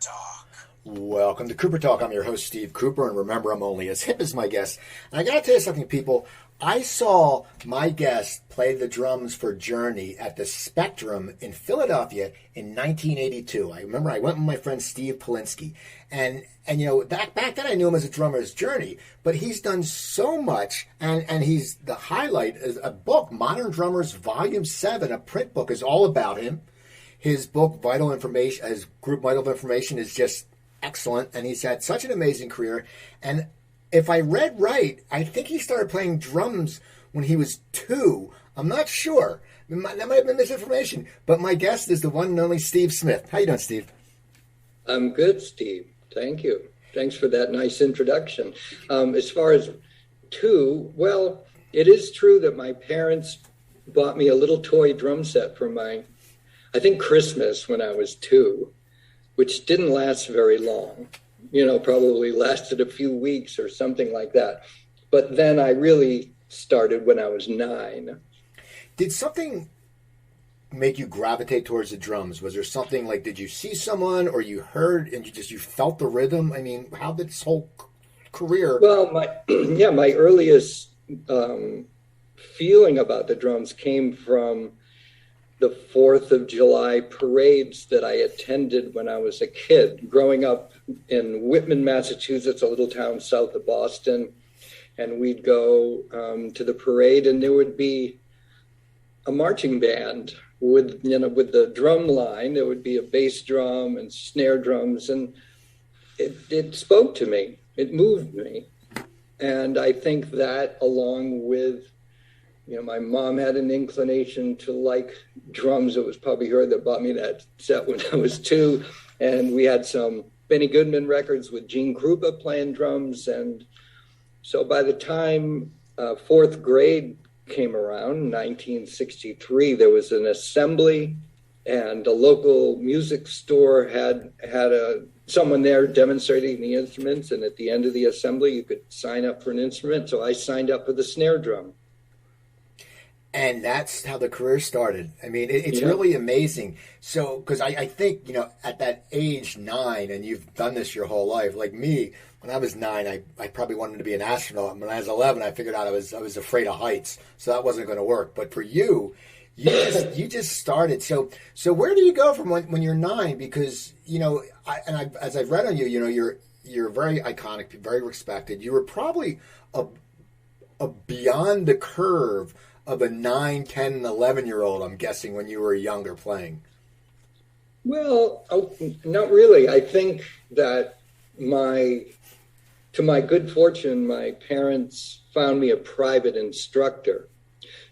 Talk. Welcome to Cooper Talk. I'm your host, Steve Cooper, and remember, I'm only as hip as my guest. And I got to tell you something, people. I saw my guest play the drums for Journey at the Spectrum in Philadelphia in 1982. I remember I went with my friend Steve Polinsky. And you know, back then I knew him as a drummer as Journey, but he's done so much, and he's the highlight is a book, Modern Drummers Volume 7, a print book, is all about him. His book, Vital Information, his group Vital Information, is just excellent, and he's had such an amazing career. And if I read right, I think he started playing drums when he was 2. I'm not sure. That might have been misinformation. But my guest is the one and only Steve Smith. How you doing, Steve? I'm good, Steve. Thank you. Thanks for that nice introduction. As far as 2, well, it is true that my parents bought me a little toy drum set for I think Christmas when I was 2, which didn't last very long. You know, probably lasted a few weeks or something like that. But then I really started when I was 9. Did something make you gravitate towards the drums? Was there something like, did you see someone or you heard and you felt the rhythm? I mean, how did this whole career? Well, my earliest feeling about the drums came from the 4th of July parades that I attended when I was a kid, growing up in Whitman, Massachusetts, a little town south of Boston. And we'd go to the parade, and there would be a marching band with the drum line. There would be a bass drum and snare drums, and it spoke to me. It moved me. And I think that, along with my mom had an inclination to like drums. It was probably her that bought me that set when I was 2. And we had some Benny Goodman records with Gene Krupa playing drums. And so by the time 4th grade came around, 1963, there was an assembly, and a local music store had someone there demonstrating the instruments. And at the end of the assembly, you could sign up for an instrument. So I signed up for the snare drum. And that's how the career started. I mean, it's really amazing. So, because I think, at that age, 9, and you've done this your whole life, like me, when I was 9, I probably wanted to be an astronaut. When I was 11, I figured out I was afraid of heights, so that wasn't going to work. But for you, you just started. So where do you go from when you're 9? Because, as I've read on you, you're very iconic, very respected. You were probably a beyond the curve of a 9, 10, and 11-year-old, I'm guessing, when you were younger playing. Well, not really. I think that to my good fortune, my parents found me a private instructor.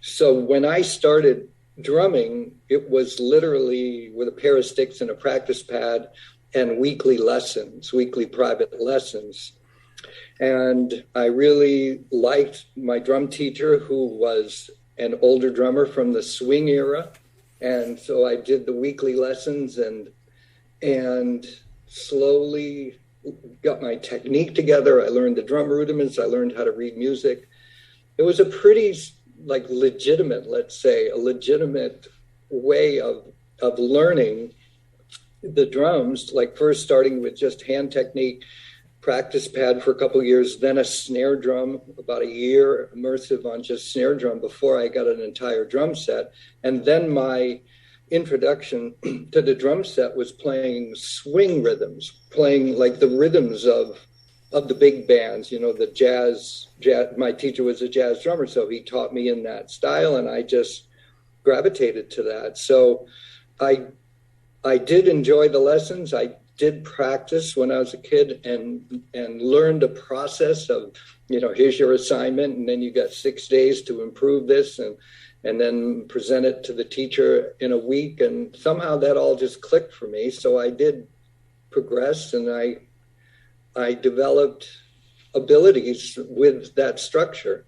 So when I started drumming, it was literally with a pair of sticks and a practice pad and weekly private lessons. And I really liked my drum teacher, who was an older drummer from the swing era. And so I did the weekly lessons and slowly got my technique together. I learned the drum rudiments. I learned how to read music. It was a pretty legitimate way of learning the drums, first starting with just hand technique, practice pad for a couple of years, then a snare drum, about a year immersive on just snare drum before I got an entire drum set. And then my introduction to the drum set was playing swing rhythms, playing the rhythms of the big bands, the jazz. My teacher was a jazz drummer, so he taught me in that style, and I just gravitated to that. So I did enjoy the lessons. I did practice when I was a kid and learned the process of, here's your assignment, and then you got 6 days to improve this and then present it to the teacher in a week. And somehow that all just clicked for me. So I did progress, and I developed abilities with that structure.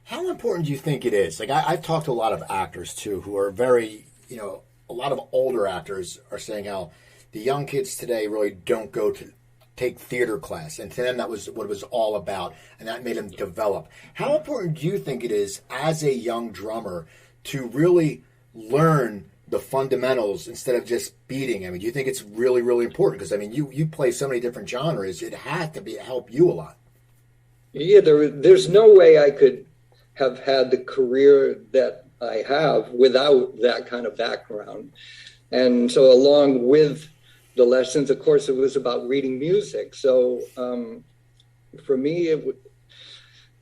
How important do you think it is? I've talked to a lot of actors too, who are very, a lot of older actors are saying how the young kids today really don't go to take theater class. And to them, that was what it was all about. And that made them develop. How important do you think it is as a young drummer to really learn the fundamentals instead of just beating? I mean, do you think it's really, really important? Because I mean, you play so many different genres. It had to be help you a lot. Yeah, there's no way I could have had the career that I have without that kind of background. And so along with the lessons, of course, it was about reading music. So for me,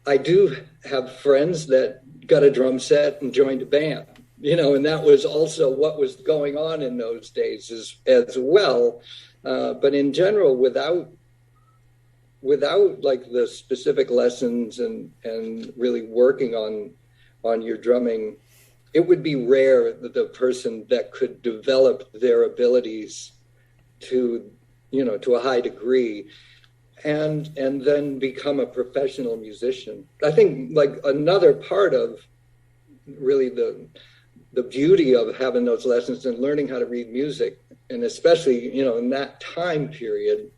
I do have friends that got a drum set and joined a band, and that was also what was going on in those days as well. But in general, without like the specific lessons and really working on your drumming, it would be rare that the person that could develop their abilities to a high degree and then become a professional musician. I think like another part of really the beauty of having those lessons and learning how to read music, and especially, in that time period,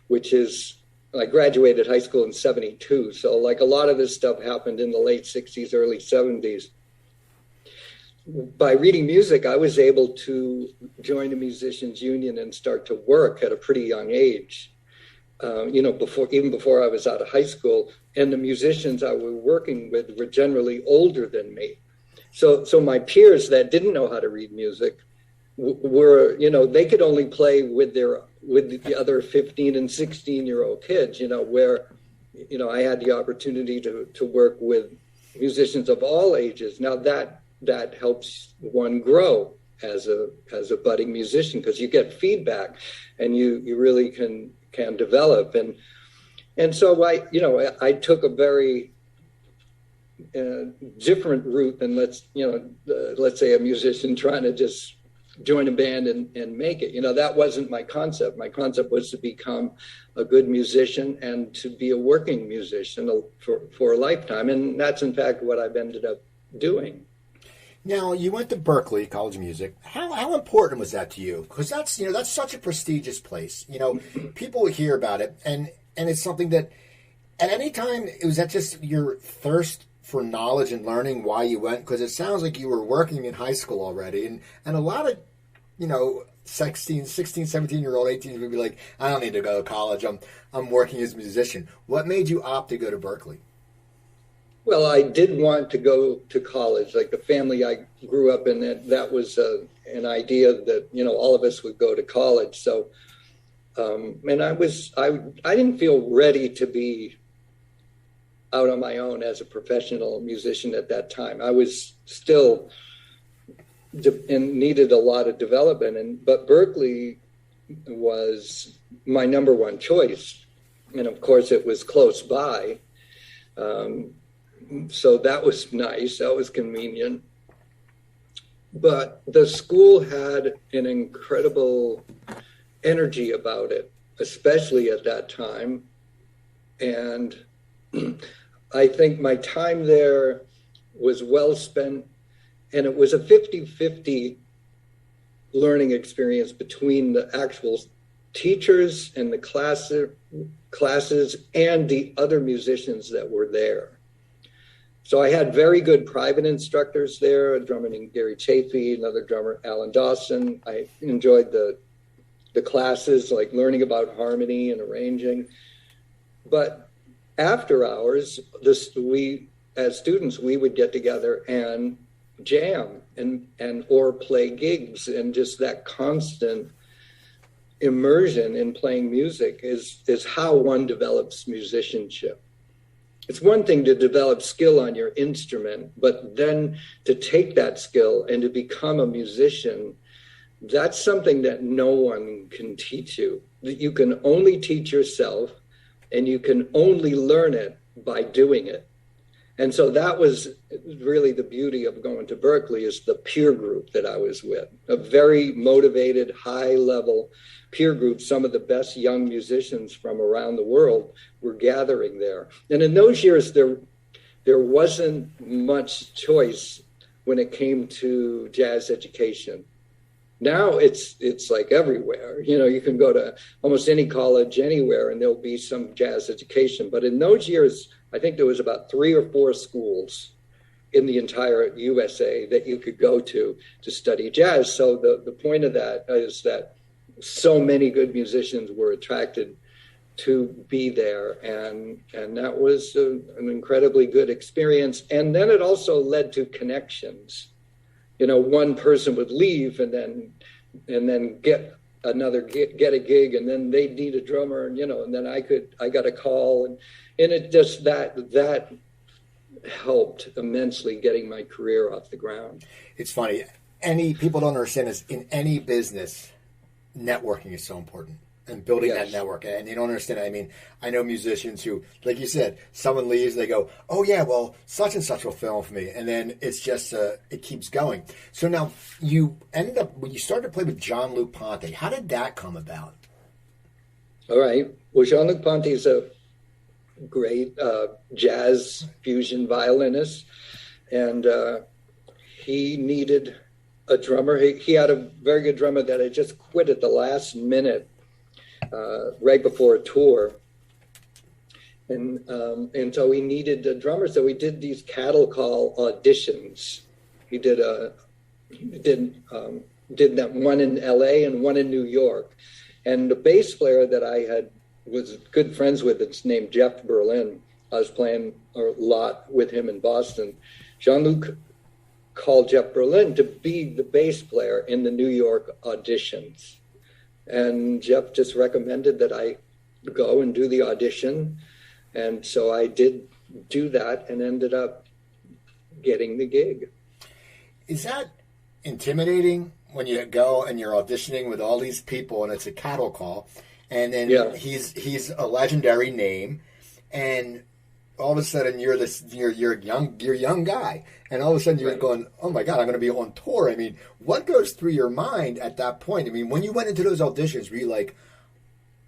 which is, I graduated high school in 72. So like a lot of this stuff happened in the late 60s, early 70s. By reading music, I was able to join a musicians union and start to work at a pretty young age. Before I was out of high school, and the musicians I was working with were generally older than me. So my peers that didn't know how to read music were, they could only play with the other 15 and 16-year-old kids, where, I had the opportunity to work with musicians of all ages. Now that helps one grow as a budding musician, because you get feedback and you really can develop. And so I took a very different route than let's say a musician trying to just join a band and make it. That wasn't my concept. My concept was to become a good musician and to be a working musician for a lifetime. And that's in fact what I've ended up doing. Now, you went to Berklee College of Music. How important was that to you? Because that's such a prestigious place. People hear about it, and it's something that at any time, was that just your thirst for knowledge and learning why you went? Because it sounds like you were working in high school already, and a lot of 16, 17-year-old, 18 would be like, I don't need to go to college. I'm working as a musician. What made you opt to go to Berklee? Well, I did want to go to college. Like the family I grew up in, that was an idea that, all of us would go to college. So, and I didn't feel ready to be out on my own as a professional musician at that time. I was still and needed a lot of development. But Berklee was my number one choice. And of course it was close by. So that was nice. That was convenient. But the school had an incredible energy about it, especially at that time. And I think my time there was well spent, and it was a 50-50 learning experience between the actual teachers and the classes and the other musicians that were there. So I had very good private instructors there, a drummer named Gary Chafee, another drummer, Alan Dawson. I enjoyed the classes, like learning about harmony and arranging. But after hours, we, as students, we would get together and jam or play gigs, and just that constant immersion in playing music is how one develops musicianship. It's one thing to develop skill on your instrument, but then to take that skill and to become a musician, that's something that no one can teach you. You can only teach yourself, and you can only learn it by doing it. And so that was really the beauty of going to Berklee, is the peer group that I was with, a very motivated, high-level peer group. Some of the best young musicians from around the world were gathering there. And in those years, there wasn't much choice when it came to jazz education. Now it's like everywhere. You can go to almost any college anywhere and there'll be some jazz education. But in those years, I think there was about 3 or 4 schools in the entire USA that you could go to study jazz. So the point of that is that so many good musicians were attracted to be there, and that was an incredibly good experience. And then it also led to connections. One person would leave and then get a gig, and then they'd need a drummer, and then I got a call, and it just that helped immensely getting my career off the ground. It's funny. People don't understand this. In any business, networking is so important, and building that network. And they don't understand it. I mean, I know musicians who, like you said, someone leaves, they go, oh yeah, well, such and such will film for me. And then it's just, it keeps going. So now you ended up, when you started to play with Jean-Luc Ponty, how did that come about? All right. Well, Jean-Luc Ponty is a great jazz fusion violinist, and he needed a drummer. He had a very good drummer that had just quit at the last minute, right before a tour, and so he needed a drummer. So we did these cattle call auditions. He did that one in LA and one in New York, and the bass player that I was good friends with, it's named Jeff Berlin. I was playing a lot with him in Boston. Jean-Luc called Jeff Berlin to be the bass player in the New York auditions. And Jeff just recommended that I go and do the audition. And so I did do that and ended up getting the gig. Is that intimidating when you go and you're auditioning with all these people and it's a cattle call? And then he's a legendary name, and all of a sudden you're a young guy, and all of a sudden you're going, oh my God, I'm going to be on tour. I mean, what goes through your mind at that point? I mean, when you went into those auditions, were you like,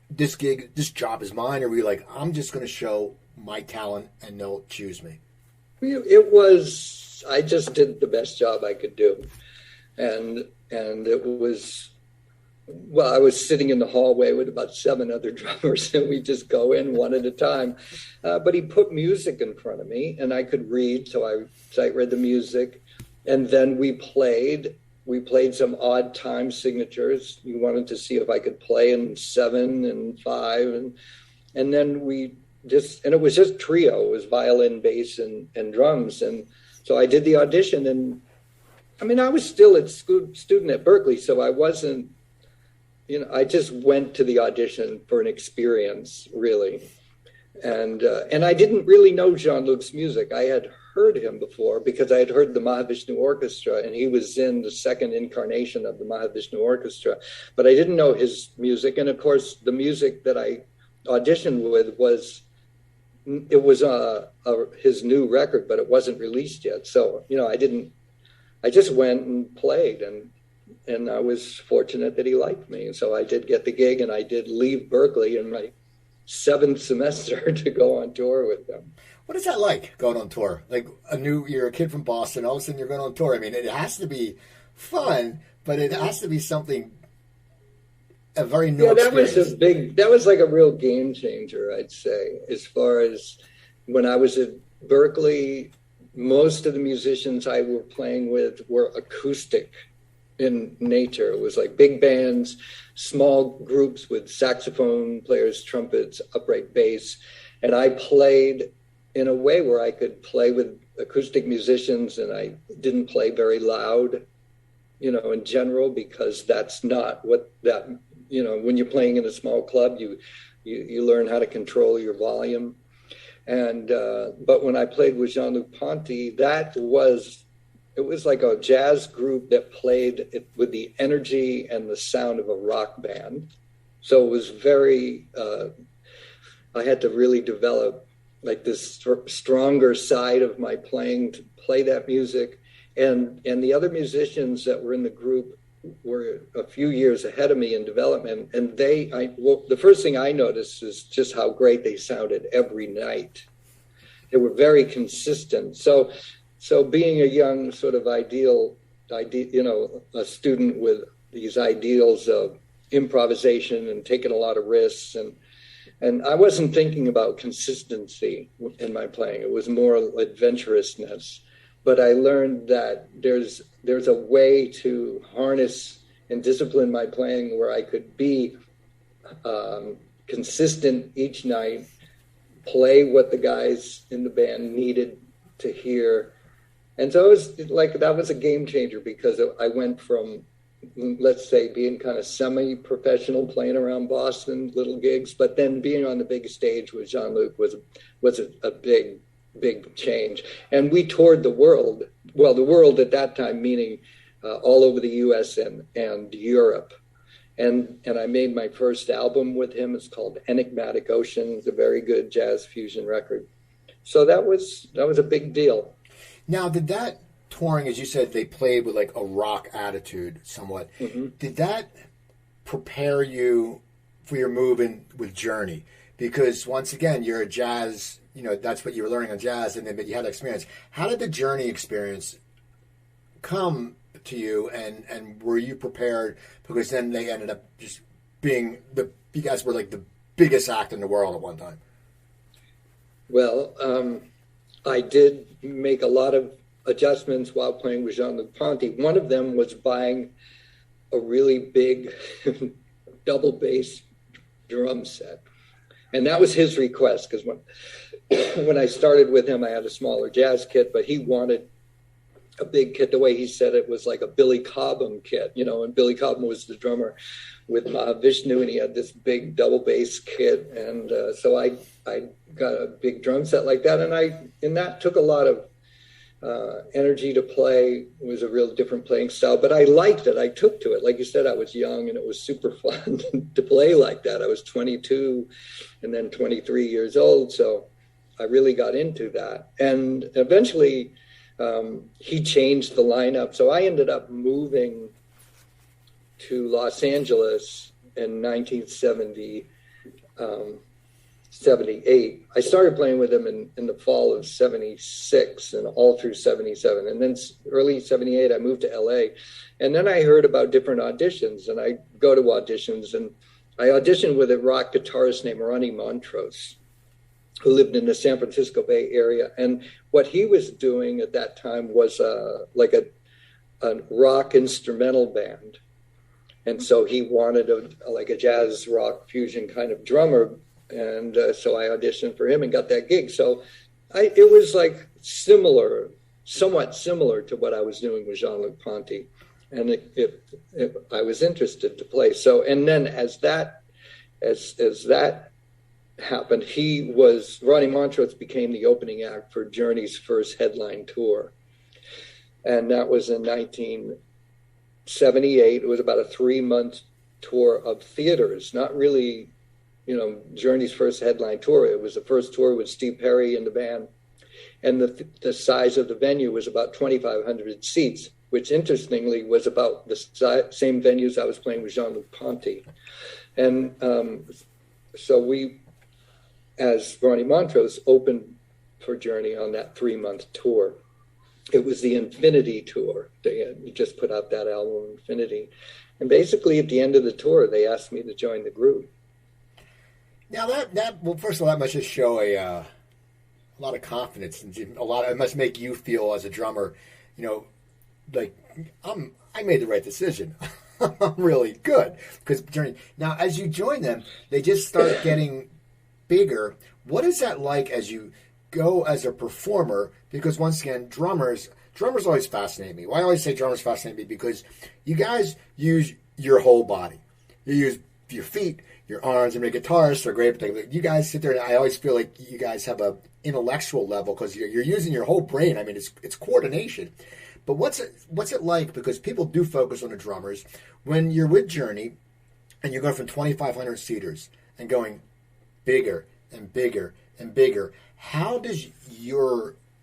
this job is mine, or were you like, I'm just going to show my talent and they'll choose me? I just did the best job I could do, and it was. Well, I was sitting in the hallway with about 7 other drummers, and we just go in one at a time. But he put music in front of me, and I could read, so I read the music. And then we played some odd time signatures. We wanted to see if I could play in 7 and 5. And then and it was just trio. It was violin, bass, and drums. And so I did the audition, and I mean, I was still a student at Berklee, so I wasn't, I just went to the audition for an experience, really. And I didn't really know Jean-Luc's music. I had heard him before because I had heard the Mahavishnu Orchestra, and he was in the second incarnation of the Mahavishnu Orchestra. But I didn't know his music. And of course, the music that I auditioned with was his new record, but it wasn't released yet. So, I just went and played, and I was fortunate that he liked me. And so I did get the gig, and I did leave Berklee in my 7th semester to go on tour with them. What is that like, going on tour? Like you're a kid from Boston, all of a sudden you're going on tour. I mean, it has to be fun, but it has to be something, a very new experience. That was like a real game changer, I'd say, as far as when I was at Berklee. Most of the musicians I were playing with were acoustic in nature. It was like big bands, small groups with saxophone players, trumpets, upright bass. And I played in a way where I could play with acoustic musicians, and I didn't play very loud, in general, because that's not when you're playing in a small club, you learn how to control your volume. And but when I played with Jean-Luc Ponty, it was like a jazz group that played with the energy and the sound of a rock band. So it was very, I had to really develop like this stronger side of my playing to play that music. And the other musicians that were in the group were a few years ahead of me in development. And the first thing I noticed is just how great they sounded every night. They were very consistent. So being a young sort of a student with these ideals of improvisation and taking a lot of risks, and I wasn't thinking about consistency in my playing. It was more adventurousness. but I learned that there's a way to harness and discipline my playing where I could be consistent each night, play what the guys in the band needed to hear. And so it was like, that was a game changer, because I went from, let's say, being kind of semi-professional, playing around Boston, little gigs, but then being on the big stage with Jean-Luc was a big change. And we toured the world. Well, the world at that time, meaning all over the US and Europe. And I made my first album with him. It's called Enigmatic Ocean. It's a very good jazz fusion record. So that was a big deal. Now, did that touring, as you said, they played with like a rock attitude somewhat. Mm-hmm. Did that prepare you for your move in with Journey? Because once again, you're a jazz, that's what you were learning on jazz, but you had experience. How did the Journey experience come to you, and were you prepared? Because then they ended up just being you guys were like the biggest act in the world at one time. Well, I did make a lot of adjustments while playing with Jean-Luc Ponty. One of them was buying a really big double bass drum set. And that was his request, because when I started with him, I had a smaller jazz kit, but he wanted a big kit. The way he said it was like a Billy Cobham kit, and Billy Cobham was the drummer with Vishnu, and he had this big double bass kit. And so I got a big drum set like that, and that took a lot of energy to play. It was a real different playing style, but I liked it. I took to it. Like you said, I was young, and it was super fun to play like that. I was 22 and then 23 years old, so I really got into that. And eventually he changed the lineup. So I ended up moving to Los Angeles in 1978. I started playing with him in the fall of 76 and all through 77. And then early 78, I moved to LA. And then I heard about different auditions, and I go to auditions, and I auditioned with a rock guitarist named Ronnie Montrose, who lived in the San Francisco Bay Area. And what he was doing at that time was like a rock instrumental band. And so he wanted a jazz rock fusion kind of drummer. And so I auditioned for him and got that gig. So it was like somewhat similar to what I was doing with Jean-Luc Ponty. And I was interested to play. So, and then as that happened, Ronnie Montrose became the opening act for Journey's first headline tour. And that was in 1978. It was about a 3-month tour of theaters, not really, Journey's first headline tour. It was the first tour with Steve Perry in the band. And the size of the venue was about 2,500 seats, which interestingly was about the same venues I was playing with Jean-Luc Ponty. And so we, as Ronnie Montrose, opened for Journey on that 3-month tour. It was the Infinity Tour. They had just put out that album, Infinity. And basically at the end of the tour, they asked me to join the group. Now well, first of all, that must just show a lot of confidence, and it must make you feel as a drummer, like I made the right decision. I'm really good. Because now, as you join them, they just start getting bigger. What is that like as you go as a performer? Because once again, drummers always fascinate me. Well, I always say drummers fascinate me because you guys use your whole body. You use your feet, your arms. I mean, guitarists are great, but you guys sit there, and I always feel like you guys have a intellectual level because you're using your whole brain. I mean, it's coordination. But what's it like? Because people do focus on the drummers when you're with Journey, and you're going from 2,500 seaters and going bigger and bigger and bigger. How does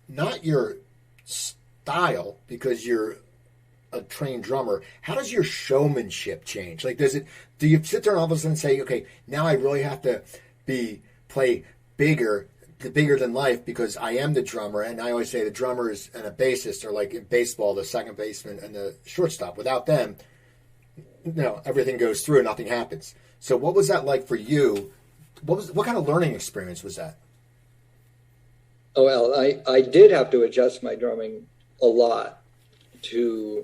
not your style, because you're a trained drummer, how does your showmanship change? Like, do you sit there and all of a sudden say, okay, now I really have to play bigger than life because I am the drummer? And I always say the drummers and a bassist are like in baseball, the second baseman and the shortstop. Without them, everything goes through and nothing happens. So what was that like for you? What kind of learning experience was that? Well, I did have to adjust my drumming a lot to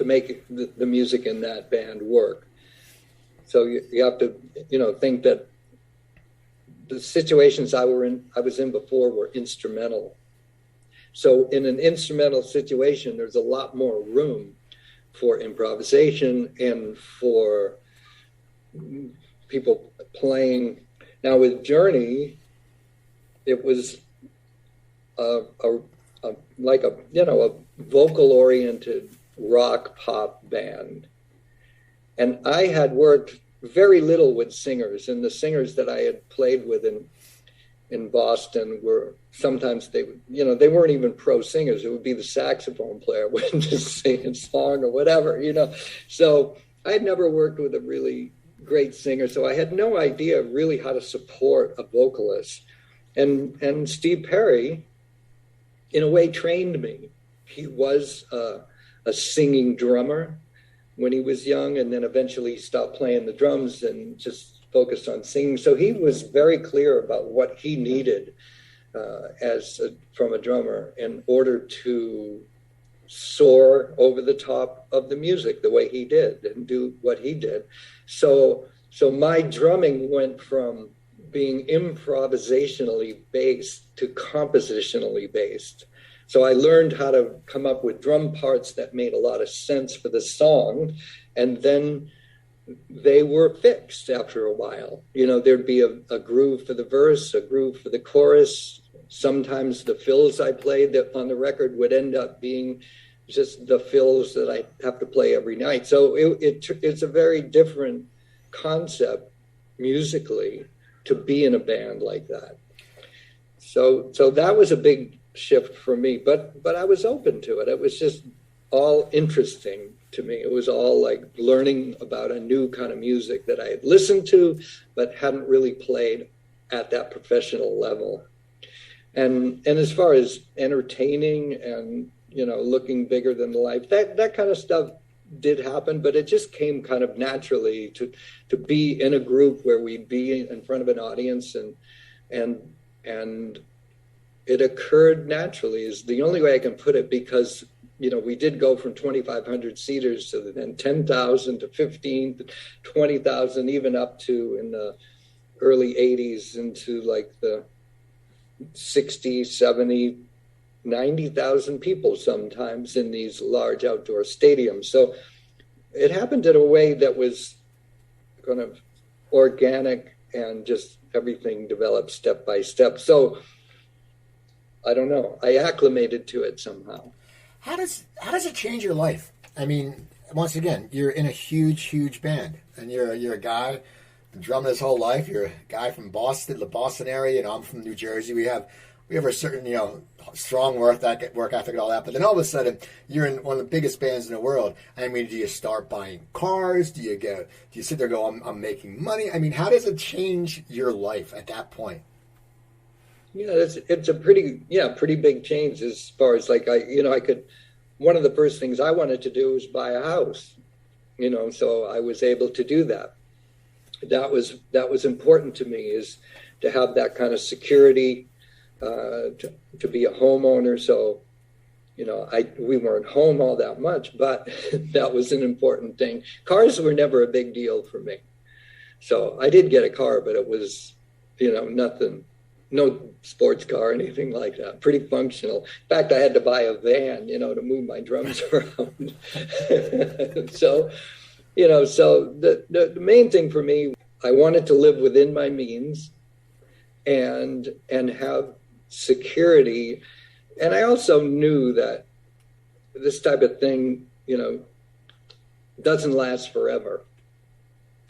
make the music in that band work. So you have to, think that the situations I was in before were instrumental. So in an instrumental situation, there's a lot more room for improvisation and for people playing. Now with Journey, it was like a vocal-oriented rock pop band. And I had worked very little with singers, and the singers that I had played with in Boston were sometimes they weren't even pro singers. It would be the saxophone player would just sing a song or whatever, So I had never worked with a really great singer, so I had no idea really how to support a vocalist. And Steve Perry, in a way, trained me. He was a singing drummer when he was young, and then eventually stopped playing the drums and just focused on singing. So he was very clear about what he needed from a drummer in order to soar over the top of the music the way he did and do what he did. So my drumming went from being improvisationally based to compositionally based. So I learned how to come up with drum parts that made a lot of sense for the song, and then they were fixed after a while. There'd be a groove for the verse, a groove for the chorus. Sometimes the fills I played on the record would end up being just the fills that I have to play every night. So it's a very different concept musically to be in a band like that. So that was a big shift for me, but I was open to it. It was just all interesting to me. It was all like learning about a new kind of music that I had listened to, but hadn't really played at that professional level. And as far as entertaining and, looking bigger than life, that kind of stuff did happen, but it just came kind of naturally to be in a group where we'd be in front of an audience and it occurred naturally is the only way I can put it, because we did go from 2,500 seaters to then 10,000 to 15 to 20,000, even up to in the early 80s into like the 60, 70, 90,000 people sometimes in these large outdoor stadiums. So it happened in a way that was kind of organic and just everything developed step by step. So I don't know. I acclimated to it somehow. How does it change your life? I mean, once again, you're in a huge band, and you're a guy drumming his whole life. You're a guy from Boston, the Boston area. I'm from New Jersey. We have a certain strong work ethic and all that. But then all of a sudden, you're in one of the biggest bands in the world. I mean, do you start buying cars? Do you sit there and go, I'm making money? I mean, how does it change your life at that point? Yeah, it's a pretty big change as far as like one of the first things I wanted to do was buy a house, so I was able to do that. That was important to me, is to have that kind of security, to be a homeowner. So, we weren't home all that much, but that was an important thing. Cars were never a big deal for me. So I did get a car, but it was, nothing. No sports car or anything like that. Pretty functional. In fact, I had to buy a van, to move my drums around. So the main thing for me, I wanted to live within my means and have security. And I also knew that this type of thing, doesn't last forever.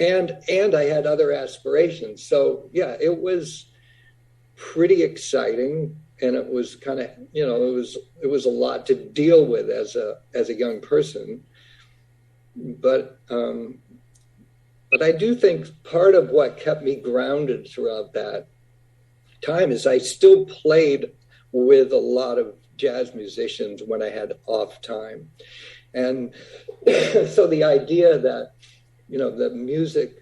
And I had other aspirations. So yeah, it was pretty exciting, and it was kind of it was a lot to deal with as a young person, but I do think part of what kept me grounded throughout that time is I still played with a lot of jazz musicians when I had off time, and so the idea that the music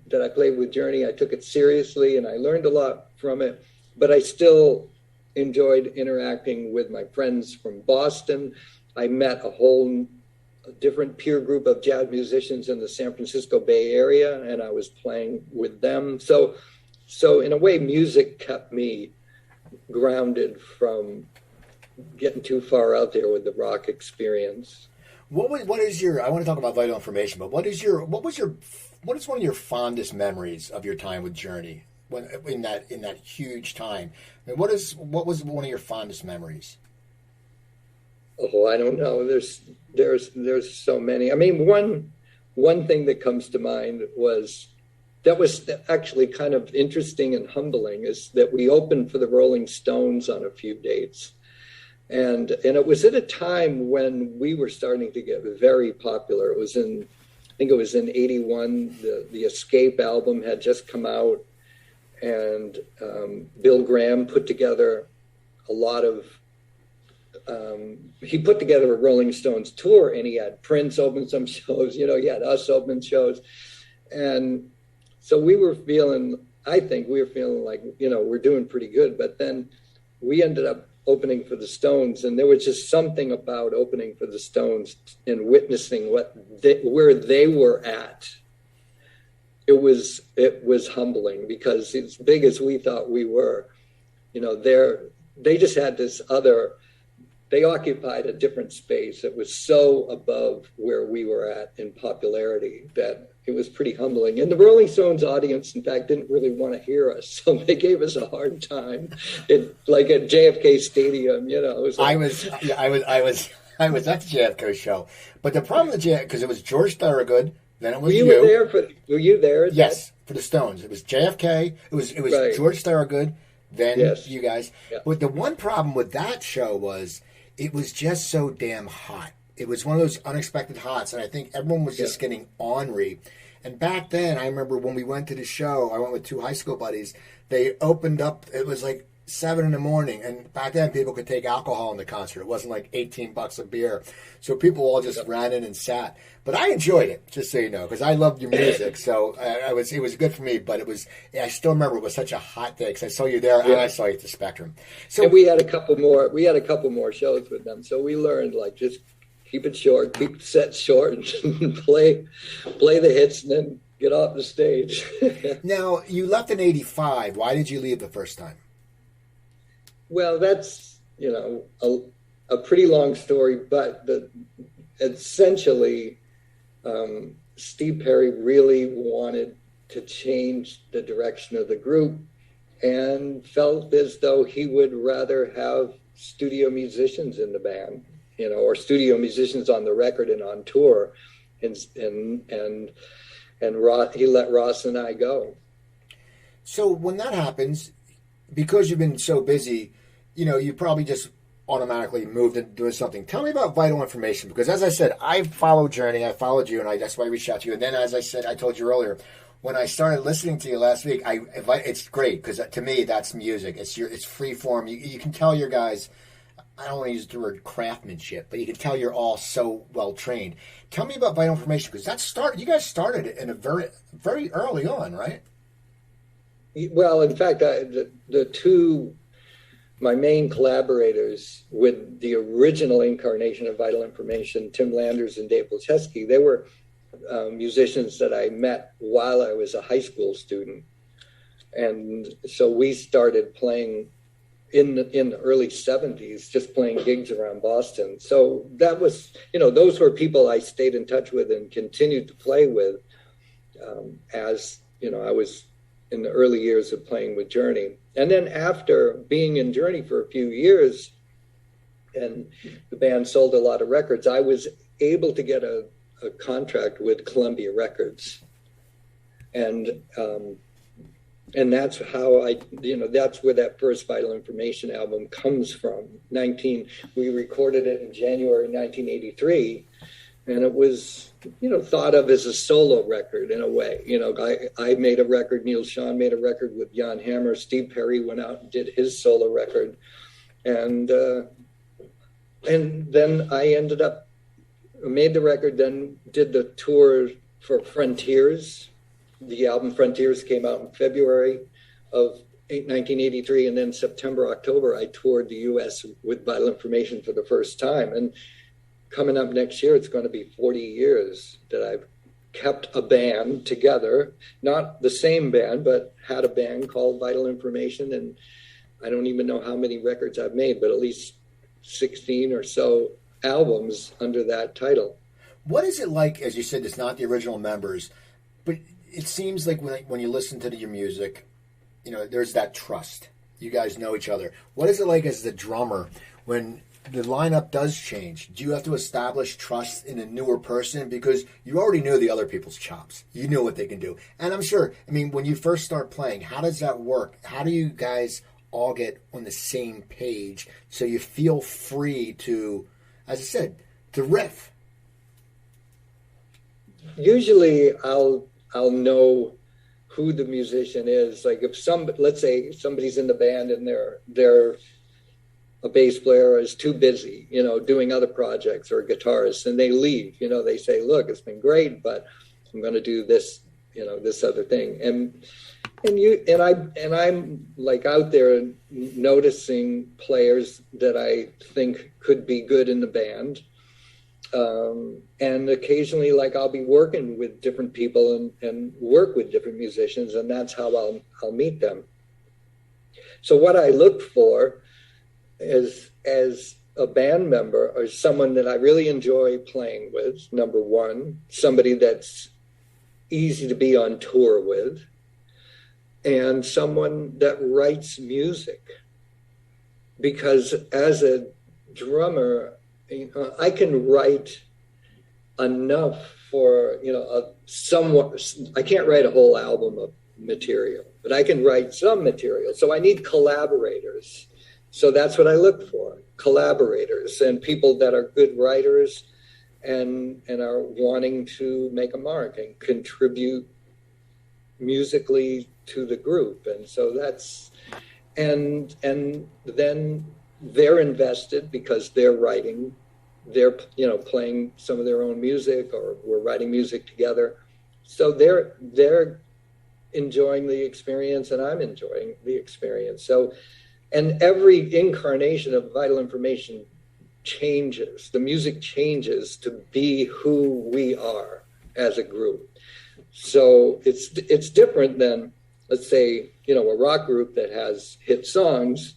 that I played with Journey, I took it seriously and I learned a lot from it, but I still enjoyed interacting with my friends from Boston. I met a whole different peer group of jazz musicians in the San Francisco Bay Area, and I was playing with them. So in a way, music kept me grounded from getting too far out there with the rock experience. What is your? I want to talk about Vital Information, but what is one of your fondest memories of your time with Journey when in that huge time? I mean, what was one of your fondest memories? Oh, I don't know. There's so many. I mean, one thing that comes to mind was actually kind of interesting and humbling is that we opened for the Rolling Stones on a few dates. And it was at a time when we were starting to get very popular. I think it was in 81. The Escape album had just come out, and Bill Graham put together a lot of. He put together a Rolling Stones tour, and he had Prince open some shows. He had us open shows, and so I think we were feeling like we're doing pretty good. But then we ended up opening for the Stones, and there was just something about opening for the Stones and witnessing where they were at. It was humbling, because as big as we thought we were, they just had this other. They occupied a different space that was so above where we were at in popularity that it was pretty humbling. And the Rolling Stones audience, in fact, didn't really want to hear us, so they gave us a hard time. Like at JFK Stadium, It was like, I was at the JFK show, but the problem with because it was George Thorogood, then it was you. Were you there? Yes, for the Stones. It was JFK. It was right. George Thorogood, then you guys. Yeah. But the one problem with that show was it was just so damn hot. It was one of those unexpected hots, and I think everyone was just getting ornery. And back then, I remember when we went to the show, I went with two high school buddies. They opened up, it was like 7 in the morning, and back then people could take alcohol in the concert. It wasn't like $18 a beer. So people all just ran in and sat. But I enjoyed it, just so you know, because I loved your music. So it was good for me, but I still remember it was such a hot day, because I saw you there and I saw you at the Spectrum. So and we had a couple more shows with them. So we learned, like, just keep it short, keep sets short, and play the hits, and then get off the stage. Now, you left in 85. Why did you leave the first time? Well, that's, a pretty long story, but essentially, Steve Perry really wanted to change the direction of the group and felt as though he would rather have studio musicians in the band, or studio musicians on the record and on tour, and he let Ross and I go. So when that happens, because you've been so busy, you probably just automatically moved into doing something. Tell me about Vital Information, because as I said, I followed Journey, I followed you, and that's why I reached out to you. And then, as I said, I told you earlier, when I started listening to you last week, it's great, because to me, that's music. It's free form. You can tell your guys, I don't want to use the word craftsmanship, but you can tell you're all so well trained. Tell me about Vital Information, because you guys started it in a very, very early on, right? Well, in fact, my main collaborators with the original incarnation of Vital Information, Tim Landers and Dave Blacheski, they were musicians that I met while I was a high school student. And so we started playing in the early 70s, just playing gigs around Boston. So that was, those were people I stayed in touch with and continued to play with as, I was in the early years of playing with Journey. And then after being in Journey for a few years, and the band sold a lot of records, I was able to get a contract with Columbia Records. And that's how that's where that first Vital Information album comes from. We recorded it in January 1983, and it was, thought of as a solo record in a way. I made a record, Neil Schon made a record with Jan Hammer, Steve Perry went out and did his solo record. And then I made the record, then did the tour for Frontiers. The album Frontiers came out in February of 1983, and then September, October, I toured the U.S. with Vital Information for the first time. And coming up next year, it's going to be 40 years that I've kept a band together, not the same band, but had a band called Vital Information. And I don't even know how many records I've made, but at least 16 or so albums under that title. What is it like, as you said, it's not the original members, but it seems like when you listen to your music, there's that trust. You guys know each other. What is it like as the drummer when the lineup does change? Do you have to establish trust in a newer person? Because you already knew the other people's chops. You knew what they can do. And I'm sure, when you first start playing, how does that work? How do you guys all get on the same page so you feel free to, as I said, to riff? Usually I'll know who the musician is. Like if let's say somebody's in the band and they're a bass player is too busy, doing other projects, or a guitarist, and they leave, they say, look, it's been great, but I'm going to do this, this other thing. And I'm like out there noticing players that I think could be good in the band. And occasionally, like, I'll be working with different people and work with different musicians, and that's how I'll meet them. So what I look for is, as a band member, or someone that I really enjoy playing with, number one, somebody that's easy to be on tour with, and someone that writes music. Because as a drummer, I can write enough for, I can't write a whole album of material, but I can write some material. So I need collaborators. So that's what I look for, collaborators and people that are good writers and are wanting to make a mark and contribute musically to the group. And so that's, and then they're invested because they're writing, they're playing some of their own music, or we're writing music together. So they're enjoying the experience and I'm enjoying the experience. So, and every incarnation of Vital Information changes. The music changes to be who we are as a group. So it's different than, let's say, a rock group that has hit songs.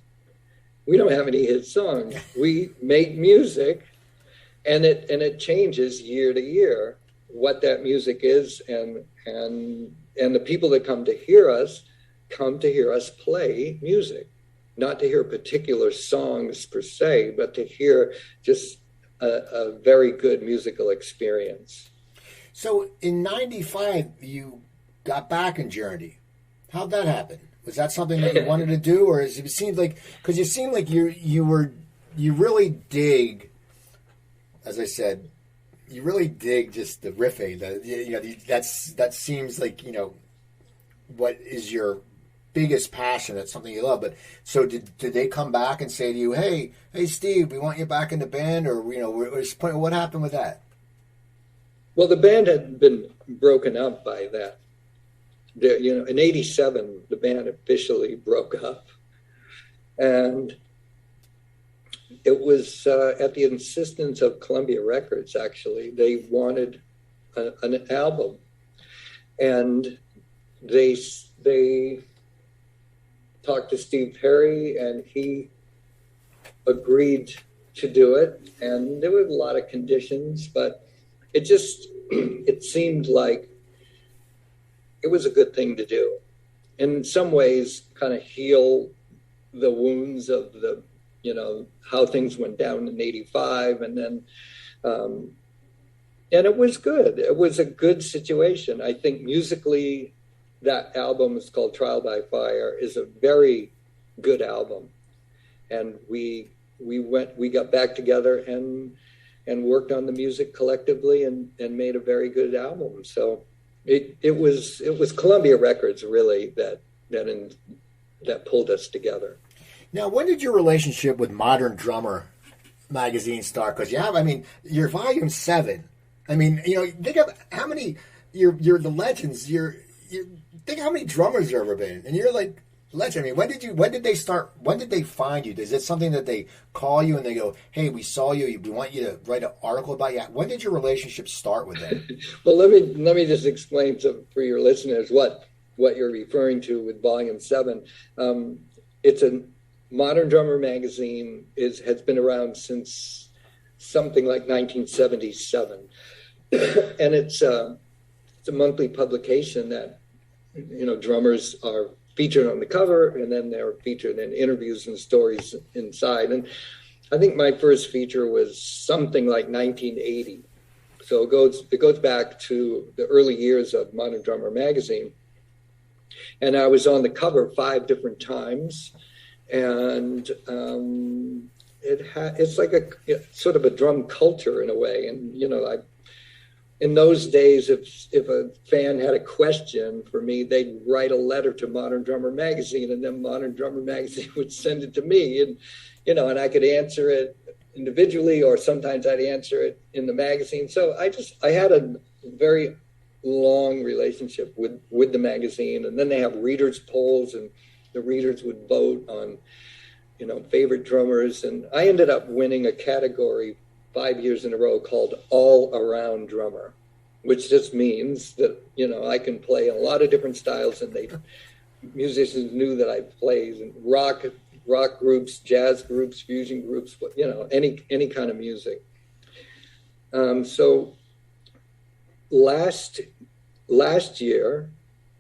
We don't have any hit songs. We make music, and it changes year to year what that music is, and the people that come to hear us play music, not to hear particular songs per se, but to hear just a very good musical experience. So in '95, you got back in Journey. How'd that happen? Was that something that you wanted to do, or it seemed like, because you seem like you really dig, as I said, you really dig just the riffing. That seems like what is your biggest passion. It's something you love. But so did they come back and say to you, hey Steve, we want you back in the band, or what happened with that? Well, the band had been broken up by that. In '87, the band officially broke up, and it was at the insistence of Columbia Records. Actually, they wanted an album, and they talked to Steve Perry, and he agreed to do it. And there were a lot of conditions, but it seemed like it was a good thing to do. In some ways, kind of heal the wounds of the, how things went down in '85. And then, and it was good. It was a good situation. I think musically, that album is called Trial by Fire, is a very good album. And we got back together and worked on the music collectively and made a very good album. So it was Columbia Records really that pulled us together. Now, when did your relationship with Modern Drummer magazine start? Because you're volume 7. Think of how many you're the legends. Think how many drummers there ever been, and you're like Legend. I mean, when did they find you? Is it something that they call you and they go, hey, we saw you, we want you to write an article about you? When did your relationship start with them? Well, let me just explain for your listeners what you're referring to with Volume 7. It's a Modern Drummer magazine, has been around since something like 1977. And it's a monthly publication that, drummers are featured on the cover, and then they're featured in interviews and stories inside. And I think my first feature was something like 1980. So it goes back to the early years of Modern Drummer magazine. And I was on the cover 5 different times. And it's like sort of a drum culture in a way. And, in those days, if a fan had a question for me, they'd write a letter to Modern Drummer magazine, and then Modern Drummer magazine would send it to me, and and I could answer it individually, or sometimes I'd answer it in the magazine. So I had a very long relationship with the magazine, and then they have readers polls, and the readers would vote on favorite drummers, and I ended up winning a category 5 years in a row called All Around Drummer, which just means that, I can play a lot of different styles, and musicians knew that I played in rock groups, jazz groups, fusion groups, any kind of music. So last year,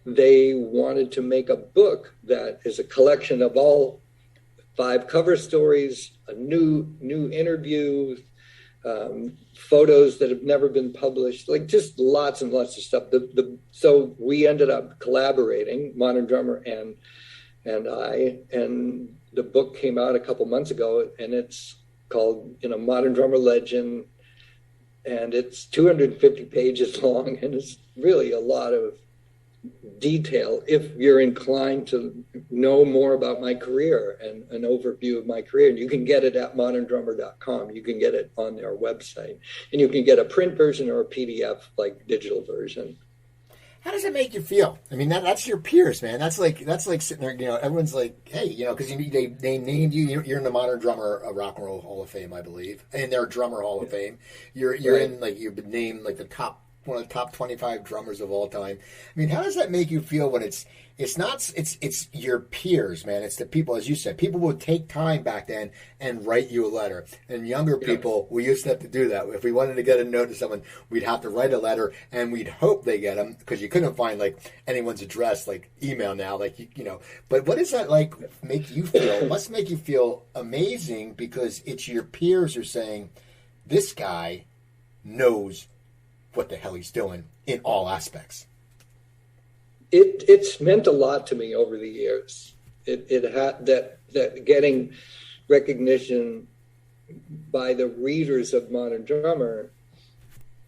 they wanted to make a book that is a collection of all 5 cover stories, a new interview, photos that have never been published, like just lots and lots of stuff. So we ended up collaborating, Modern Drummer and I, and the book came out a couple months ago, and it's called, Modern Drummer Legend, and it's 250 pages long, and it's really a lot of detail if you're inclined to know more about my career and an overview of my career. And you can get it at moderndrummer.com. You can get it on their website, and you can get a print version or a PDF, like digital version. How does it make you feel? I mean, that's your peers, man. That's like sitting there, everyone's like, hey, because they named you. You're in the Modern Drummer Rock and Roll Hall of Fame, I believe, and their Drummer Hall of Fame. You're right. In you've been named like one of the top 25 drummers of all time. I mean, how does that make you feel when it's your peers, man? It's the people, as you said, people would take time back then and write you a letter. And younger people, we used to have to do that. If we wanted to get a note to someone, we'd have to write a letter, and we'd hope they get them, because you couldn't find anyone's address, email now, But what does that make you feel? It must make you feel amazing, because it's your peers are saying, this guy knows what the hell he's doing in all aspects. It's meant a lot to me over the years. It had that getting recognition by the readers of Modern Drummer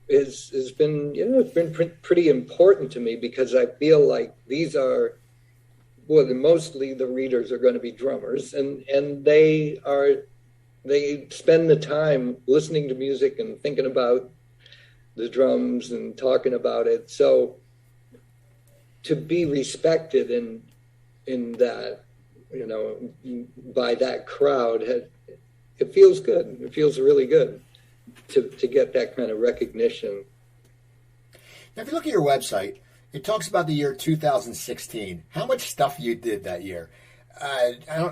has been it's been pretty important to me, because I feel like these are mostly the readers are going to be drummers, and they spend the time listening to music and thinking about the drums and talking about it. So to be respected in that, by that crowd, it feels good. It feels really good to get that kind of recognition. Now, if you look at your website, it talks about the year 2016. How much stuff you did that year?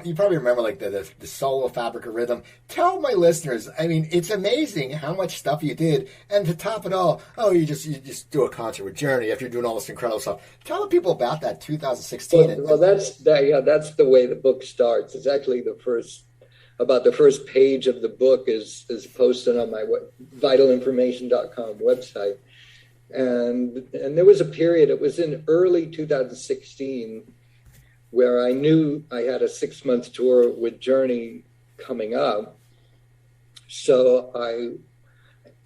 You probably remember the solo Fabric of Rhythm. Tell my listeners, I mean, it's amazing how much stuff you did, and to top it all, you just do a concert with Journey after you're doing all this incredible stuff. Tell the people about that 2016. Well, that's the way the book starts. It's actually the first page of the book is posted on my vitalinformation.com website, and there was a period. It was in early 2016. Where I knew I had a 6-month tour with Journey coming up. So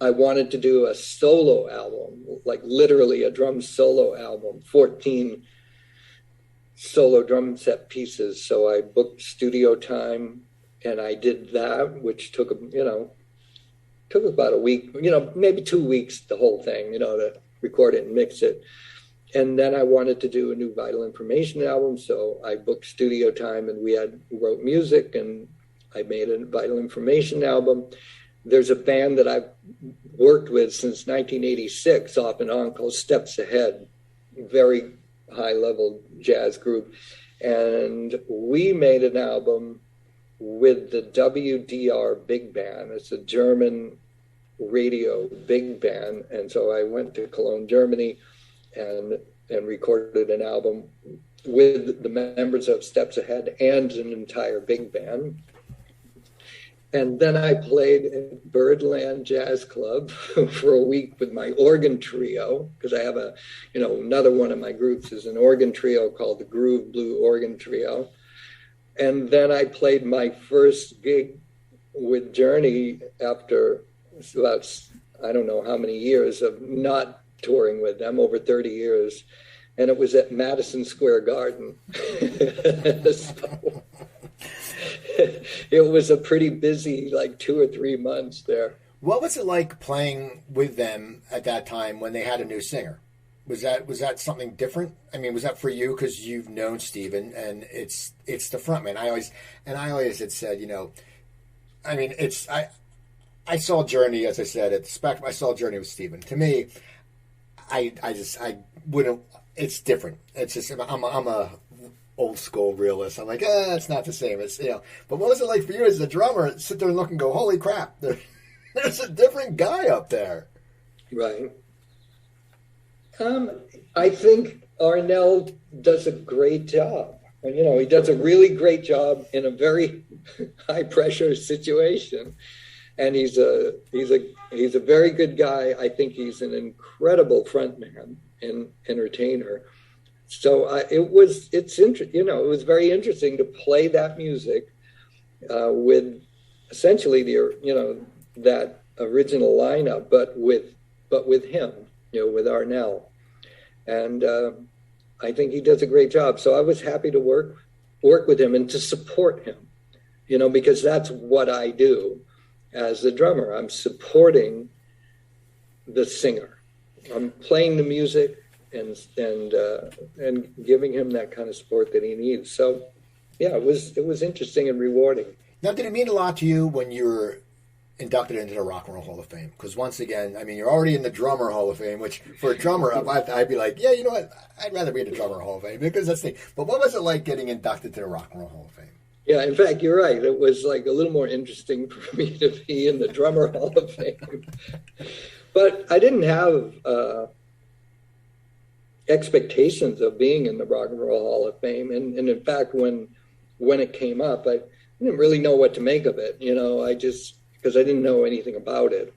I wanted to do a solo album, like literally a drum solo album, 14 solo drum set pieces. So I booked studio time, and I did that, which took about a week, maybe 2 weeks, the whole thing, to record it and mix it. And then I wanted to do a new Vital Information album, so I booked studio time, and we wrote music, and I made a Vital Information album. There's a band that I've worked with since 1986 off and on called Steps Ahead, very high-level jazz group. And we made an album with the WDR Big Band. It's a German radio big band. And so I went to Cologne, Germany, and recorded an album with the members of Steps Ahead and an entire big band. And then I played at Birdland Jazz Club for a week with my organ trio, because I have another one of my groups is an organ trio called the Groove Blue Organ Trio. And then I played my first gig with Journey after about, I don't know how many years of not touring with them, over 30 years. And it was at Madison Square Garden. So, it was a pretty busy, like 2 or 3 months there. What was it like playing with them at that time when they had a new singer? Was that something different? I mean, was that for you because you've known Steven and it's the frontman? I always had said, I mean, I saw Journey, as I said, at the Spectrum. I saw Journey with Steven. To me, I wouldn't. It's different. It's just I'm a old school realist. I'm like, it's not the same. It's But what was it like for you as a drummer? Sit there and look and go, holy crap! There's a different guy up there. Right. I think Arnell does a great job. And, he does a really great job in a very high pressure situation. And he's a very good guy. I think he's an incredible frontman and entertainer. So it was very interesting to play that music with essentially that original lineup, but with him, with Arnell. And I think he does a great job. So I was happy to work with him and to support him, because that's what I do as a drummer. I'm supporting the singer. I'm playing the music and giving him that kind of support that he needs. So yeah, it was interesting and rewarding. Now, did it mean a lot to you when you were inducted into the Rock and Roll Hall of Fame? Because once again, I mean, you're already in the Drummer Hall of Fame, which for a drummer, I'd be like, yeah, you know what? I'd rather be in the Drummer Hall of Fame because that's the thing. But what was it like getting inducted to the Rock and Roll Hall of Fame? Yeah, in fact, you're right. It was like a little more interesting for me to be in the Drummer Hall of Fame. But I didn't have expectations of being in the Rock and Roll Hall of Fame. And in fact, when it came up, I didn't really know what to make of it. Because I didn't know anything about it.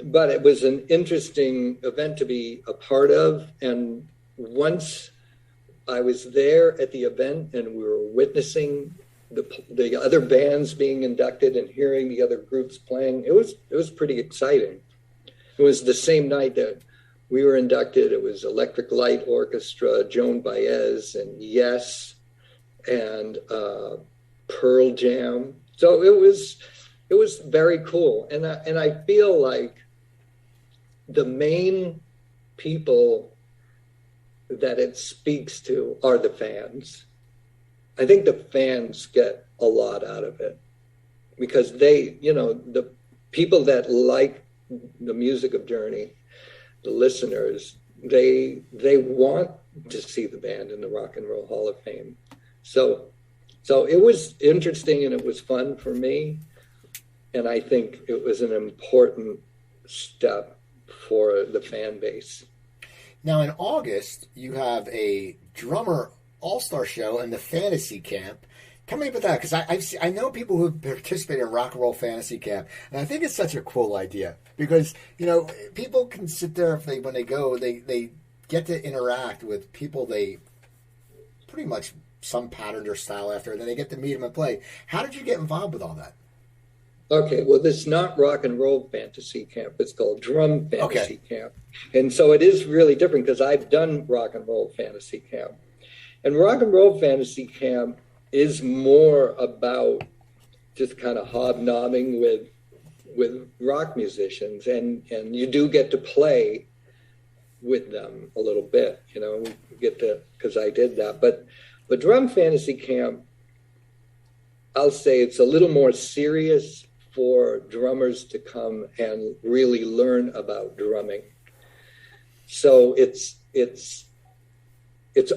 But it was an interesting event to be a part of. And once I was there at the event and we were witnessing the other bands being inducted and hearing the other groups playing, it was pretty exciting. It was the same night that we were inducted. It was Electric Light Orchestra, Joan Baez, and Yes, and Pearl Jam. So it was very cool. And I feel like the main people that it speaks to are the fans. I think the fans get a lot out of it because they, the people that like the music of Journey, the listeners, they want to see the band in the Rock and Roll Hall of Fame. So it was interesting and it was fun for me. And I think it was an important step for the fan base. Now, in August, you have a drummer all-star show in the Fantasy Camp. Tell me about that, because I know people who participate in Rock and Roll Fantasy Camp, and I think it's such a cool idea. Because, people can sit there, when they go, they get to interact with people they pretty much some pattern or style after, and then they get to meet them and play. How did you get involved with all that? Okay, well, it's not Rock and Roll Fantasy Camp. It's called Drum Fantasy Camp. And so it is really different because I've done Rock and Roll Fantasy Camp. And Rock and Roll Fantasy Camp is more about just kind of hobnobbing with rock musicians. And you do get to play with them a little bit, you know, get to, because I did that. But Drum Fantasy Camp, I'll say it's a little more serious for drummers to come and really learn about drumming. So it's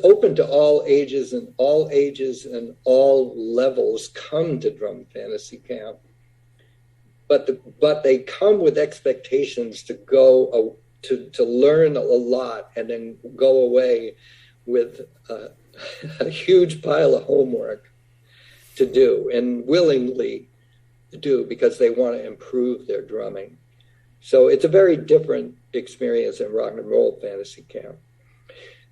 open to all ages and all levels come to Drum Fantasy Camp. But they come with expectations to go to learn a lot and then go away with a huge pile of homework to do, and willingly do, because they want to improve their drumming. So it's a very different experience in Rock and Roll Fantasy Camp.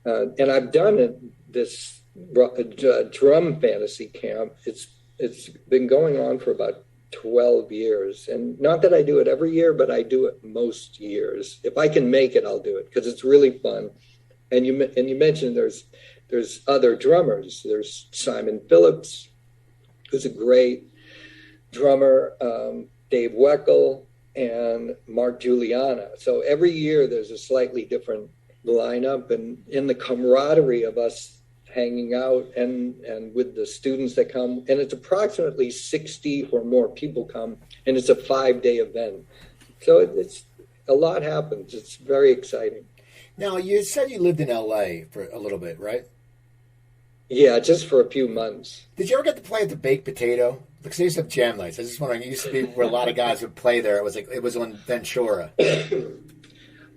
And I've done this Drum Fantasy Camp. It's been going on for about 12 years. And not that I do it every year, but I do it most years. If I can make it, I'll do it, because it's really fun. And you mentioned there's other drummers. There's Simon Phillips, who's a great drummer, Dave Weckl, and Mark Juliana. So every year there's a slightly different lineup, and in the camaraderie of us hanging out and with the students that come, and it's approximately 60 or more people come, and it's a 5-day event. So it's a lot happens. It's very exciting. Now, you said you lived in LA for a little bit, right? Yeah, just for a few months. Did you ever get to play at the Baked Potato? Because they used to have jam nights. I was just wondering, it used to be where a lot of guys would play there. It was on Ventura.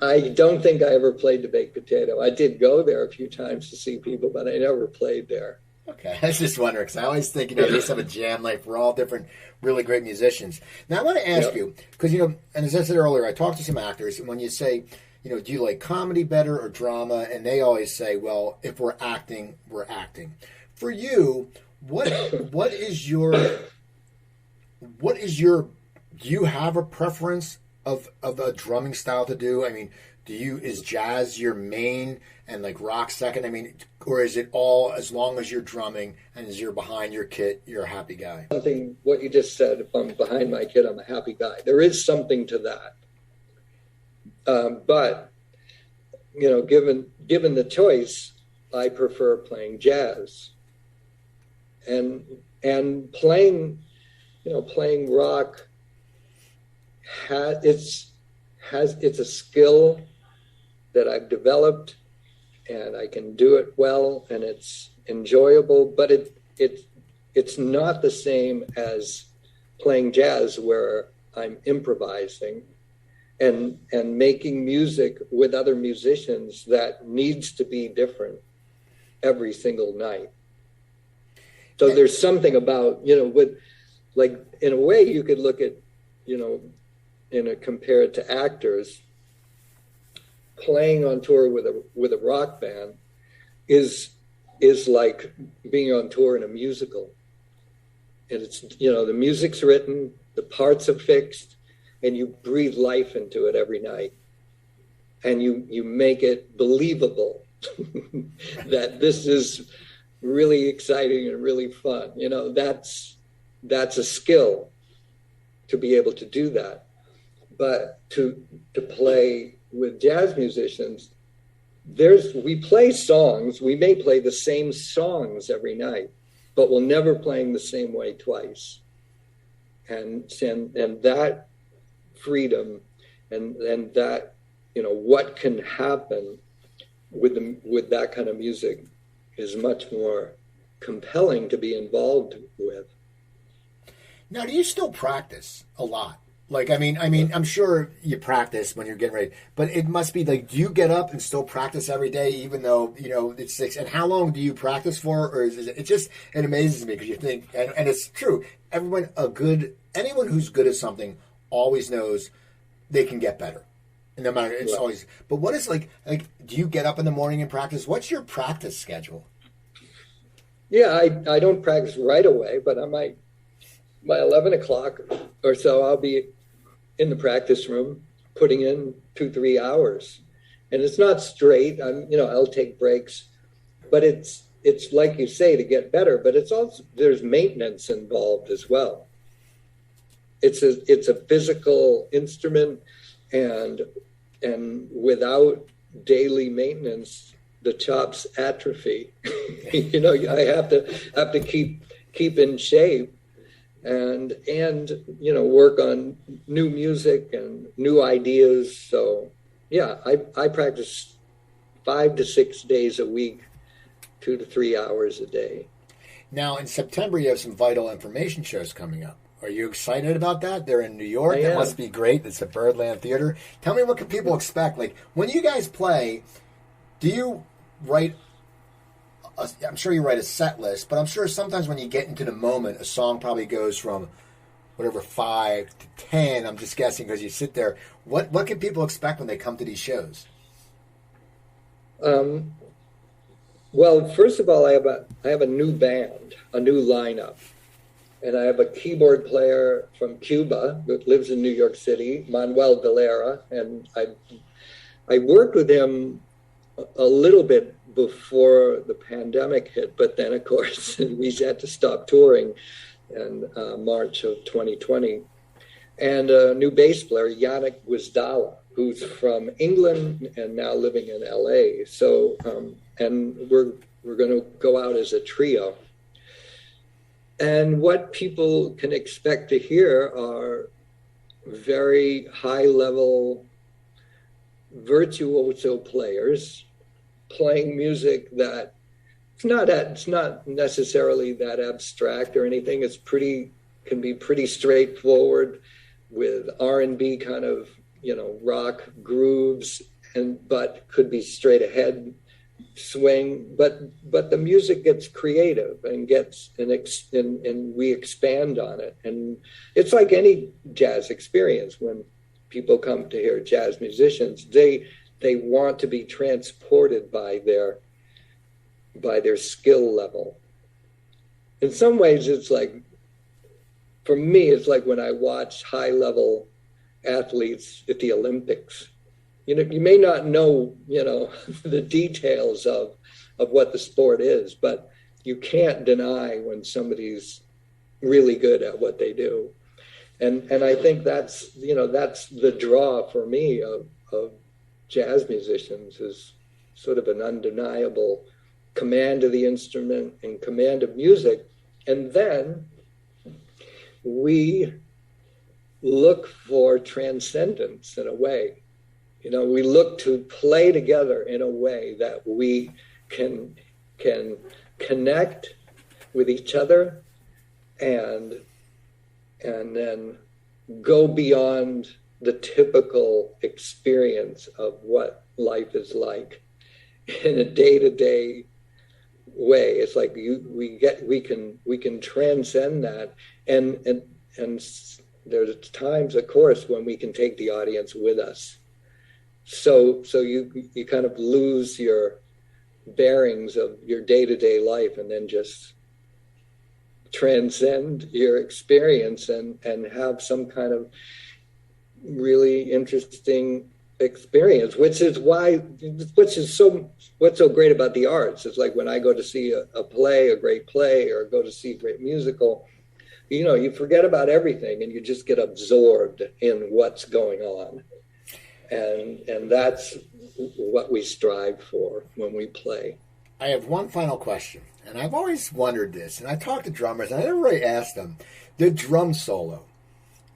I don't think I ever played the Baked Potato. I did go there a few times to see people, but I never played there. Okay, I was just wondering, because I always think, they used to have a jam night for all different really great musicians. Now, I want to ask you, because, and as I said earlier, I talked to some actors, and when you say, do you like comedy better or drama? And they always say, well, if we're acting, we're acting. For you, what is your, do you have a preference of a drumming style to do? I mean, is jazz your main and like rock second? I mean, or is it all, as long as you're drumming and as you're behind your kit, you're a happy guy? Something, what you just said, if I'm behind my kit, I'm a happy guy. There is something to that. But, given the choice, I prefer playing jazz. And playing rock it's a skill that I've developed, and I can do it well, and it's enjoyable, but it's not the same as playing jazz, where I'm improvising and making music with other musicians that needs to be different every single night. So there's something about, with, like, in a way you could look at, compare it to actors. Playing on tour with a rock band is like being on tour in a musical. And it's, the music's written, the parts are fixed, and you breathe life into it every night. And you make it believable that this is really exciting and really fun. That's a skill to be able to do that. But to play with jazz musicians, we play songs. We may play the same songs every night, but we'll never play them the same way twice. And that freedom and that, what can happen with that kind of music is much more compelling to be involved with. Now, do you still practice a lot? Like, I mean, I'm sure you practice when you're getting ready, but it must be like, do you get up and still practice every day, even though, it's 6? And how long do you practice for? Or is it amazes me, because you think, and it's true, anyone who's good at something always knows they can get better. And no matter, it's always, but what is like, do you get up in the morning and practice? What's your practice schedule? Yeah, I don't practice right away, but I might, by 11 o'clock or so, I'll be in the practice room putting in 2-3 hours. And it's not straight. I'll take breaks, but it's like you say, to get better, but it's also, there's maintenance involved as well. It's a physical instrument, and without daily maintenance, the chops atrophy. You know, I have to keep in shape and you know, work on new music and new ideas. So yeah, I practice 5 to 6 days a week, 2 to 3 hours a day. Now in September you have some Vital Information shows coming up. Are you excited about that? They're in New York. That must be great. It's at Birdland Theater. Tell me, what can people expect? Like, when you guys play, do you write, I'm sure you write a set list, but I'm sure sometimes when you get into the moment, a song probably goes from whatever 5 to 10. I'm just guessing because you sit there. What can people expect when they come to these shows? Well, first of all, I have a new band, a new lineup. And I have a keyboard player from Cuba that lives in New York City, Manuel Valera. And I worked with him a little bit before the pandemic hit, but then, of course, we had to stop touring in March of 2020. And a new bass player, Yannick Gwizdala, who's from England and now living in LA. So, and we're going to go out as a trio. And what people can expect to hear are very high-level virtuoso players playing music that it's not necessarily that abstract or anything. It's can be pretty straightforward with R&B kind of, you know, rock grooves, but could be straight ahead swing, but the music gets creative and and we expand on it. And it's like any jazz experience. When people come to hear jazz musicians, they want to be transported by their skill level. In some ways, it's like, for me, it's like when I watch high level athletes at the Olympics. You know, you may not know, you know, the details of what the sport is, but you can't deny when somebody's really good at what they do. And I think that's, you know, that's the draw for me of jazz musicians, is sort of an undeniable command of the instrument and command of music. And then we look for transcendence in a way. You know, we look to play together in a way that we can connect with each other and then go beyond the typical experience of what life is like in a day-to-day way. It's like we can transcend that, and there's times, of course, when we can take the audience with us. So you kind of lose your bearings of your day-to-day life and then just transcend your experience and have some kind of really interesting experience, what's so great about the arts. It's like when I go to see a great play, or go to see a great musical, you know, you forget about everything and you just get absorbed in what's going on. And that's what we strive for when we play. I have one final question, and I've always wondered this, and I talked to drummers, and I never really asked them, the drum solo,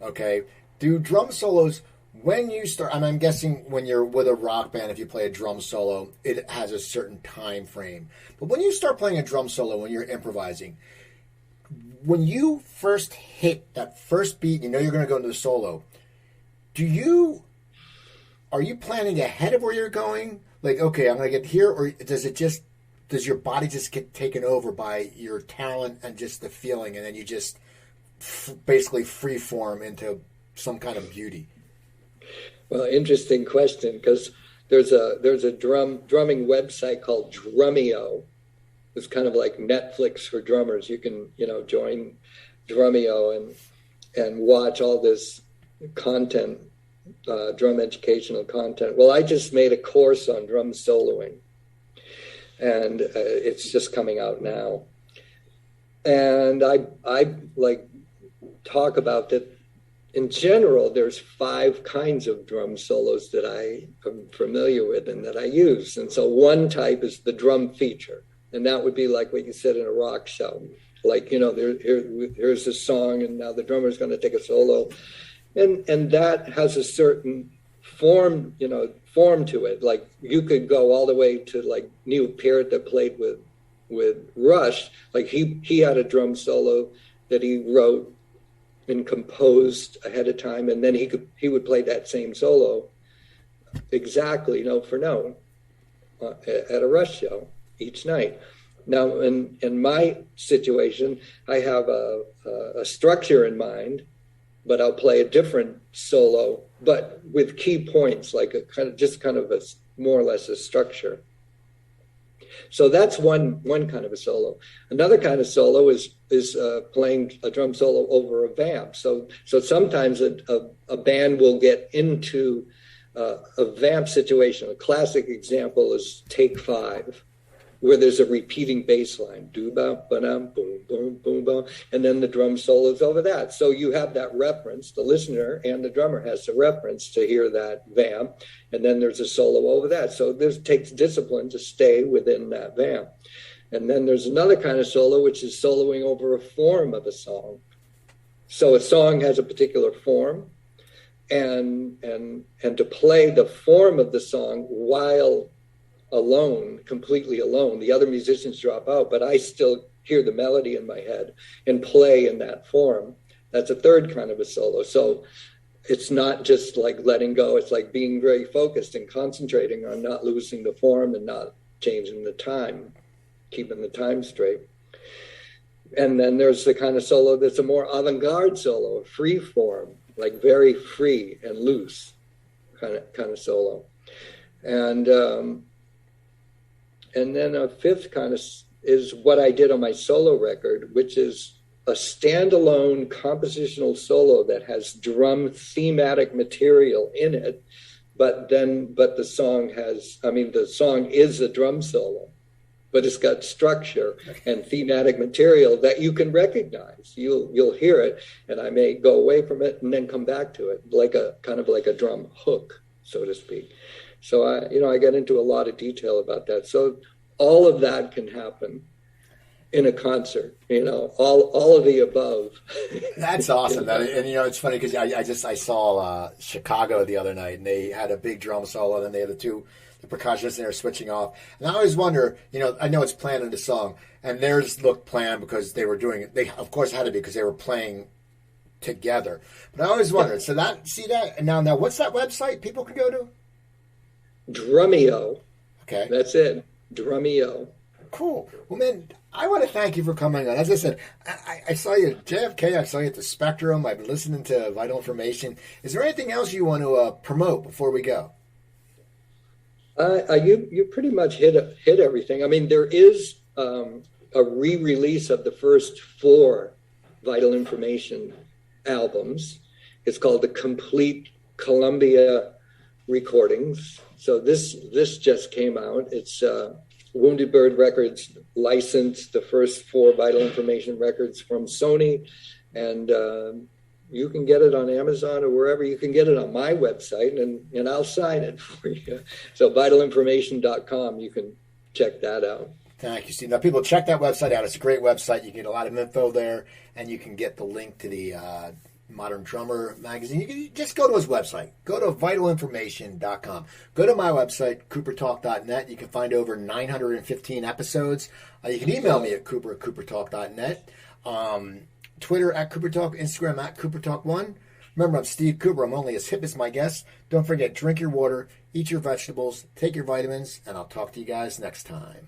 okay? Do drum solos, when you start, and I'm guessing when you're with a rock band, if you play a drum solo, it has a certain time frame. But when you start playing a drum solo, when you're improvising, when you first hit that first beat, you know you're going to go into the solo, are you planning ahead of where you're going? Like, okay, I'm going to get here, or does your body just get taken over by your talent and just the feeling, and then you just basically free form into some kind of beauty? Well, interesting question, because there's a drumming website called Drumeo. It's kind of like Netflix for drummers. You can, you know, join Drumeo and watch all this content. Drum educational content. Well, I just made a course on drum soloing, and it's just coming out now. And I like talk about that in general, there's 5 kinds of drum solos that I am familiar with and that I use. And so one type is the drum feature. And that would be like what you said in a rock show. Like, here's a song, and now the drummer's going to take a solo. And that has a certain form to it. Like, you could go all the way to like Neil Peart that played with Rush. Like, he had a drum solo that he wrote and composed ahead of time, and then he would play that same solo exactly note for note at a Rush show each night. Now, in my situation, I have a structure in mind, but I'll play a different solo, but with key points, like a kind of a more or less a structure. So that's one kind of a solo. Another kind of solo is playing a drum solo over a vamp. So sometimes a band will get into a vamp situation. A classic example is Take 5, where there's a repeating bass line, do-ba-ba-dum, boom, boom, boom, boom, and then the drum solos over that. So you have that reference, the listener and the drummer has the reference to hear that vamp, and then there's a solo over that. So this takes discipline to stay within that vamp. And then there's another kind of solo, which is soloing over a form of a song. So a song has a particular form, and to play the form of the song while alone, completely alone. The other musicians drop out, but I still hear the melody in my head and play in that form. That's a third kind of a solo. So it's not just like letting go. It's like being very focused and concentrating on not losing the form and not changing the time, keeping the time straight. And then there's the kind of solo that's a more avant-garde solo, a free form, like very free and loose kind of solo. And then a fifth kind of is what I did on my solo record, which is a standalone compositional solo that has drum thematic material in it, but the song is a drum solo, but it's got structure and thematic material that you can recognize. You'll hear it, and I may go away from it and then come back to it, like a kind of like a drum hook, so to speak. So I get into a lot of detail about that. So all of that can happen in a concert, all of the above. That's awesome. And it's funny because I saw Chicago the other night, and they had a big drum solo, and then they had the percussionists, and they were switching off. And I always wonder, I know it's planned in the song, and theirs looked planned because they were doing it. They of course had to be because they were playing together. But I always wondered. So see that, and now what's that website people can go to? Drumeo. Okay. That's it. Drumeo. Cool. Well, man, I want to thank you for coming on. As I said, I saw you at JFK. I saw you at the Spectrum. I've been listening to Vital Information. Is there anything else you want to promote before we go? You pretty much hit everything. I mean, there is a re-release of the first 4 Vital Information albums. It's called the Complete Columbia Recordings. So this just came out. It's Wounded Bird Records licensed the first 4 Vital Information records from Sony, and you can get it on Amazon or wherever. You can get it on my website, and I'll sign it for you. So vitalinformation.com, you can check that out. Thank you, Steve. Now, people, check that website out. It's a great website. You get a lot of info there, and you can get the link to the Modern Drummer magazine. You can just go to his website. Go to vitalinformation.com. Go to my website, coopertalk.net. You can find over 915 episodes. You can email me at coopertalk.net. Twitter at CooperTalk, Instagram at CooperTalk1. Remember, I'm Steve Cooper. I'm only as hip as my guests. Don't forget, drink your water, eat your vegetables, take your vitamins, and I'll talk to you guys next time.